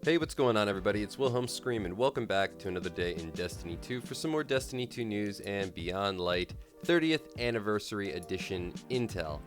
Hey, what's going on, everybody? It's Wilhelm Scream, and welcome back to another day in Destiny 2 for some more Destiny 2 news and Beyond Light 30th Anniversary Edition Intel.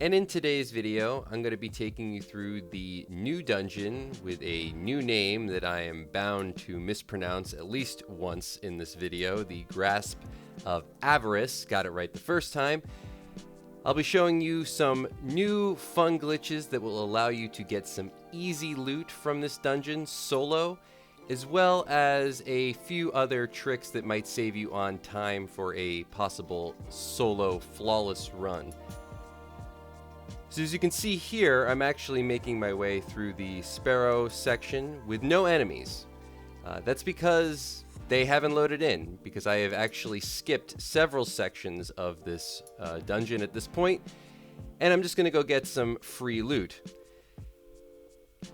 And in today's video, I'm going to be taking you through the new dungeon with a new name that I am bound to mispronounce at least once in this video, the Grasp of AVARICE. Got it right the first time. I'll be showing you some new fun glitches that will allow you to get some easy loot from this dungeon solo, as well as a few other tricks that might save you on time for a possible solo flawless run. So as you can see here, I'm actually making my way through the Sparrow section with no enemies. That's because they haven't loaded in, because I have actually skipped several sections of this dungeon at this point, and I'm just going to go get some free loot.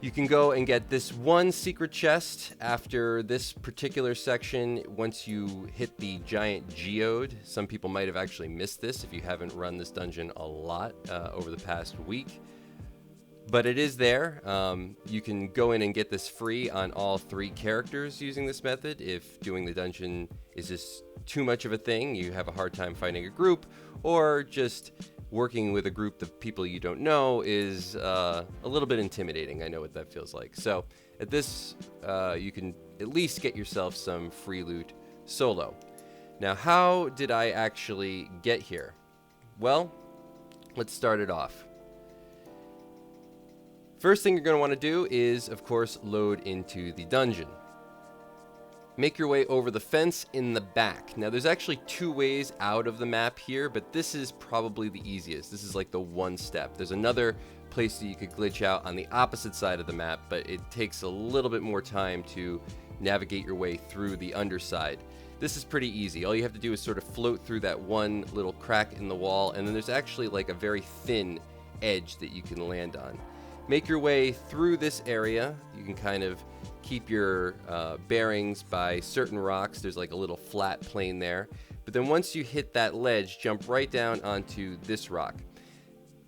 You can go and get this one secret chest after this particular section once you hit the giant geode. Some people might have actually missed this if you haven't run this dungeon a lot over the past week. But it is there. You can go in and get this free on all 3 characters using this method. If doing the dungeon is just too much of a thing, you have a hard time finding a group, or just working with a group of people you don't know is a little bit intimidating. I know what that feels like. So at this, you can at least get yourself some free loot solo. Now, how did I actually get here? Well, let's start it off. First thing you're going to want to do is, of course, load into the dungeon. Make your way over the fence in the back. Now, there's actually 2 ways out of the map here, but this is probably the easiest. This is like the one step. There's another place that you could glitch out on the opposite side of the map, but it takes a little bit more time to navigate your way through the underside. This is pretty easy. All you have to do is sort of float through that one little crack in the wall, and then there's actually like a very thin edge that you can land on. Make your way through this area. You can kind of keep your bearings by certain rocks. There's like a little flat plane there. But then once you hit that ledge, jump right down onto this rock.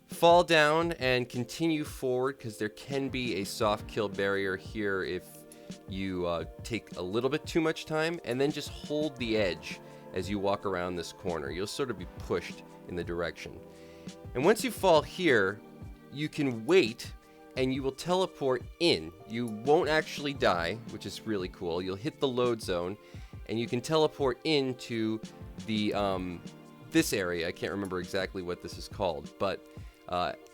Fall down and continue forward, because there can be a soft kill barrier here if you take a little bit too much time, and then just hold the edge as you walk around this corner. You'll sort of be pushed in the direction. And once you fall here, you can wait and you will teleport in. You won't actually die, which is really cool. You'll hit the load zone, and you can teleport into the this area. I can't remember exactly what this is called, but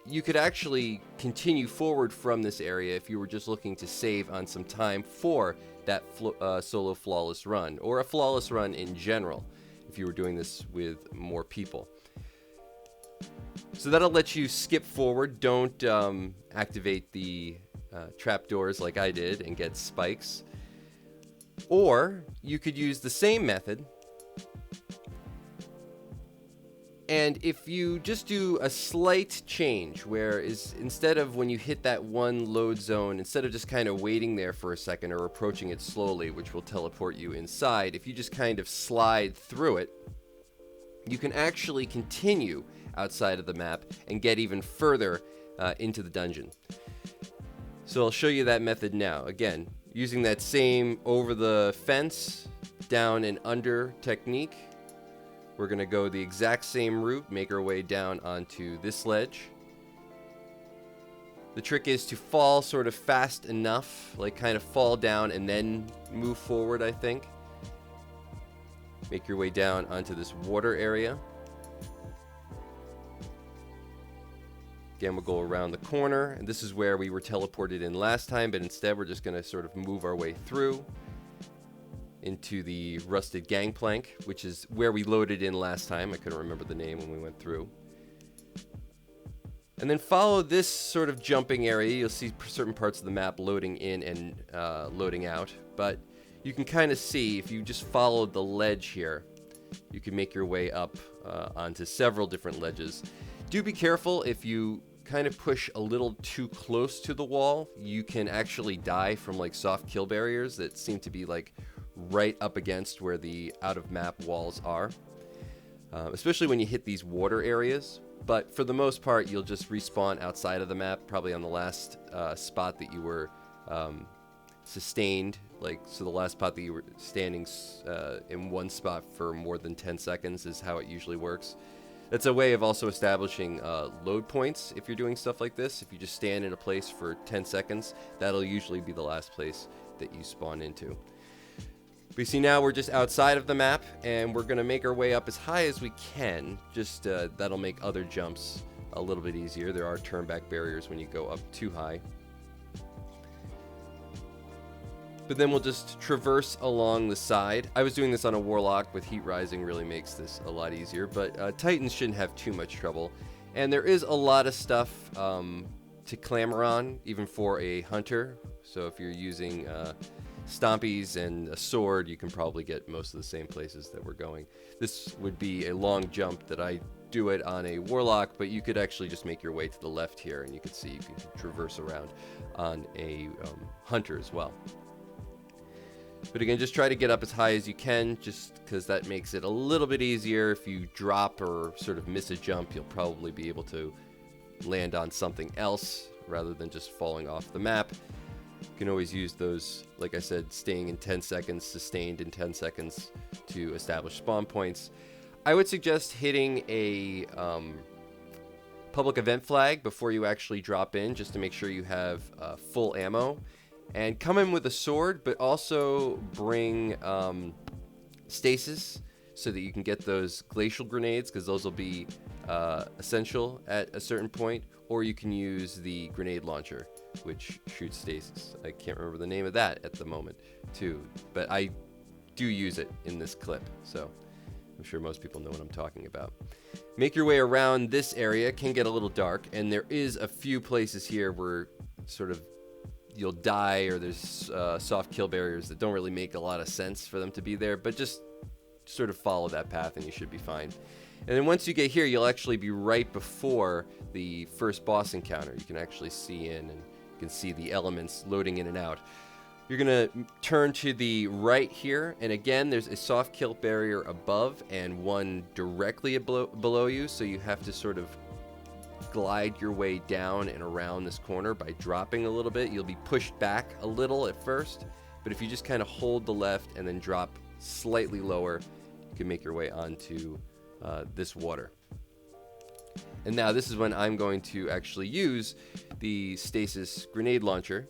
you could actually continue forward from this area if you were just looking to save on some time for that solo flawless run, or a flawless run in general, if you were doing this with more people. So that'll let you skip forward. Don't activate the trapdoors like I did and get spikes. Or you could use the same method, and if you just do a slight change, where instead of when you hit that one load zone, instead of just kind of waiting there for a second or approaching it slowly, which will teleport you inside, if you just kind of slide through it, you can actually continue outside of the map and get even further into the dungeon. So I'll show you that method now. Again, using that same over the fence, down and under technique, we're going to go the exact same route, make our way down onto this ledge. The trick is to fall sort of fast enough, like kind of fall down and then move forward, I think. Make your way down onto this water area. Again, we'll go around the corner, and this is where we were teleported in last time, but instead we're just going to sort of move our way through into the rusted gangplank, which is where we loaded in last time. I couldn't remember the name when we went through. And then follow this sort of jumping area. You'll see certain parts of the map loading in and loading out, but you can kind of see if you just follow the ledge here, you can make your way up onto several different ledges. Do be careful. If you kind of push a little too close to the wall, you can actually die from like soft kill barriers that seem to be like right up against where the out of map walls are, especially when you hit these water areas. But for the most part, you'll just respawn outside of the map, probably on the last spot that you were sustained, like, so the last spot that you were standing in one spot for more than 10 seconds is how it usually works. That's a way of also establishing load points if you're doing stuff like this. If you just stand in a place for 10 seconds, that'll usually be the last place that you spawn into. But you see, now we're just outside of the map, and we're going to make our way up as high as we can. Just that'll make other jumps a little bit easier. There are turn-back barriers when you go up too high. But then we'll just traverse along the side. I was doing this on a Warlock, with heat rising really makes this a lot easier, but Titans shouldn't have too much trouble. And there is a lot of stuff to clamber on, even for a hunter. So if you're using stompies and a sword, you can probably get most of the same places that we're going. This would be a long jump that I do it on a Warlock, but you could actually just make your way to the left here, and you can see you can traverse around on a hunter as well. But again, just try to get up as high as you can, just because that makes it a little bit easier. If you drop or sort of miss a jump, you'll probably be able to land on something else rather than just falling off the map. You can always use those, like I said, staying in 10 seconds, sustained in 10 seconds to establish spawn points. I would suggest hitting a public event flag before you actually drop in, just to make sure you have full ammo. And come in with a sword, but also bring stasis so that you can get those glacial grenades, because those will be essential at a certain point. Or you can use the grenade launcher, which shoots stasis. I can't remember the name of that at the moment, too. But I do use it in this clip, so I'm sure most people know what I'm talking about. Make your way around this area. It can get a little dark, and there is a few places here where sort of you'll die, or there's soft kill barriers that don't really make a lot of sense for them to be there, but just sort of follow that path and you should be fine. And then once you get here, you'll actually be right before the first boss encounter. You can actually see in, and you can see the elements loading in and out. You're gonna turn to the right here, and again, there's a soft kill barrier above and one directly below you, so you have to sort of glide your way down and around this corner by dropping a little bit. You'll be pushed back a little at first, but if you just kind of hold the left and then drop slightly lower, you can make your way onto this water. And now this is when I'm going to actually use the stasis grenade launcher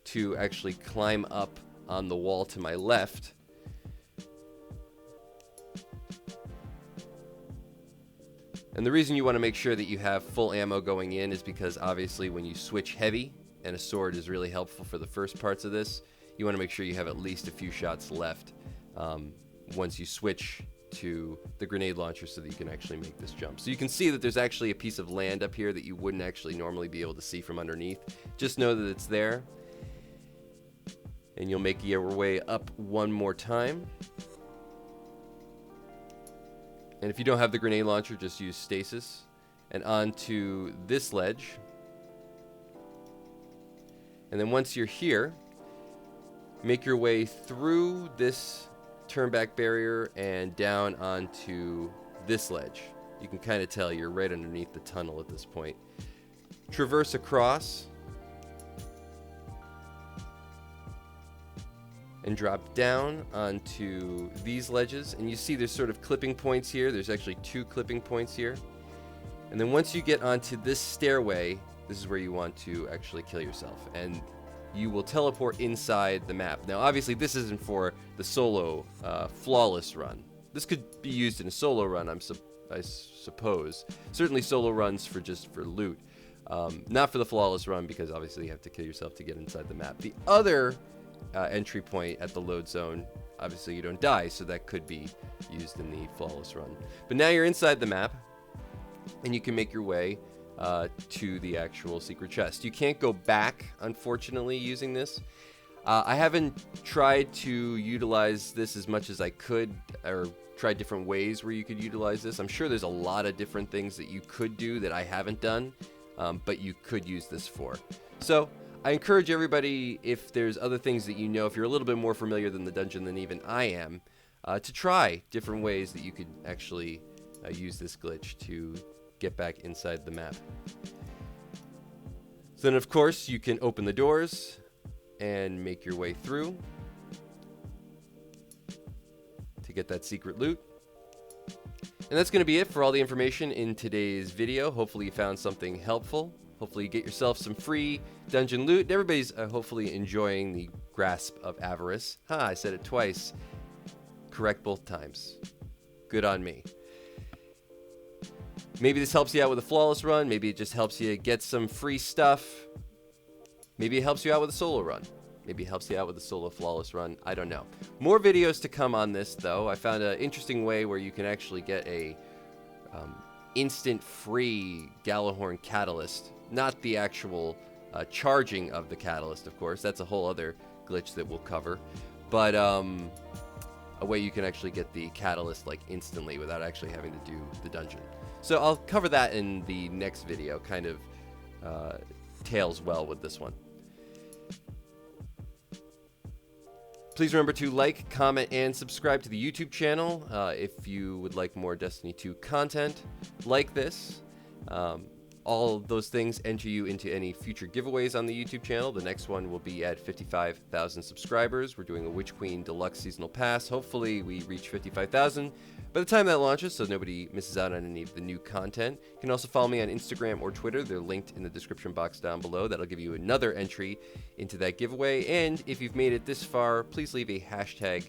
to actually climb up on the wall to my left. And the reason you want to make sure that you have full ammo going in is because obviously when you switch heavy, and a sword is really helpful for the first parts of this, you want to make sure you have at least a few shots left once you switch to the grenade launcher, so that you can actually make this jump. So you can see that there's actually a piece of land up here that you wouldn't actually normally be able to see from underneath. Just know that it's there, and you'll make your way up one more time. And if you don't have the grenade launcher, just use stasis. And onto this ledge. And then once you're here, make your way through this turnback barrier and down onto this ledge. You can kind of tell you're right underneath the tunnel at this point. Traverse across and drop down onto these ledges, and you see there's sort of clipping points here. There's actually 2 clipping points here. And then once you get onto this stairway, this is where you want to actually kill yourself, and you will teleport inside the map. Now obviously this isn't for the solo flawless run. This could be used in a solo run, I suppose. Certainly solo runs for loot. Not for the flawless run, because obviously you have to kill yourself to get inside the map. The other entry point at the load zone, obviously you don't die, so that could be used in the flawless run. But now you're inside the map, and you can make your way to the actual secret chest. You can't go back, unfortunately, using this. I haven't tried to utilize this as much as I could, or tried different ways where you could utilize this. I'm sure there's a lot of different things that you could do that I haven't done, but you could use this for. So I encourage everybody, if there's other things that you know, if you're a little bit more familiar than the dungeon than even I am, to try different ways that you could actually use this glitch to get back inside the map. So then, of course, you can open the doors, and make your way through to get that secret loot. And that's going to be it for all the information in today's video. Hopefully you found something helpful. Hopefully you get yourself some free dungeon loot. And everybody's hopefully enjoying the grasp of avarice. I said it twice. Correct both times. Good on me. Maybe this helps you out with a flawless run. Maybe it just helps you get some free stuff. Maybe it helps you out with a solo run. Maybe it helps you out with a solo flawless run. I don't know. More videos to come on this, though. I found an interesting way where you can actually get a instant free Gallahorn catalyst. Not the actual charging of the catalyst, of course. That's a whole other glitch that we'll cover. But a way you can actually get the catalyst like instantly without actually having to do the dungeon. So I'll cover that in the next video. Kind of tails well with this one. Please remember to like, comment, and subscribe to the YouTube channel if you would like more Destiny 2 content like this. All those things enter you into any future giveaways on the YouTube channel. The next one will be at 55,000 subscribers. We're doing a Witch Queen Deluxe Seasonal Pass. Hopefully we reach 55,000 by the time that launches, so nobody misses out on any of the new content. You can also follow me on Instagram or Twitter. They're linked in the description box down below. That'll give you another entry into that giveaway. And if you've made it this far, please leave a hashtag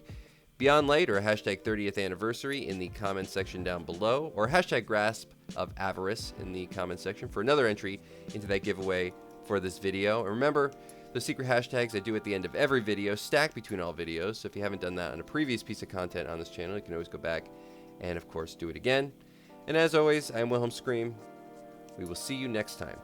Beyond Light or a hashtag 30th anniversary in the comment section down below, or a hashtag grasp of avarice in the comment section for another entry into that giveaway for this video. And remember, the secret hashtags I do at the end of every video stack between all videos, so if you haven't done that on a previous piece of content on this channel, you can always go back and of course do it again. And as always, I am Wilhelm Scream. We will see you next time.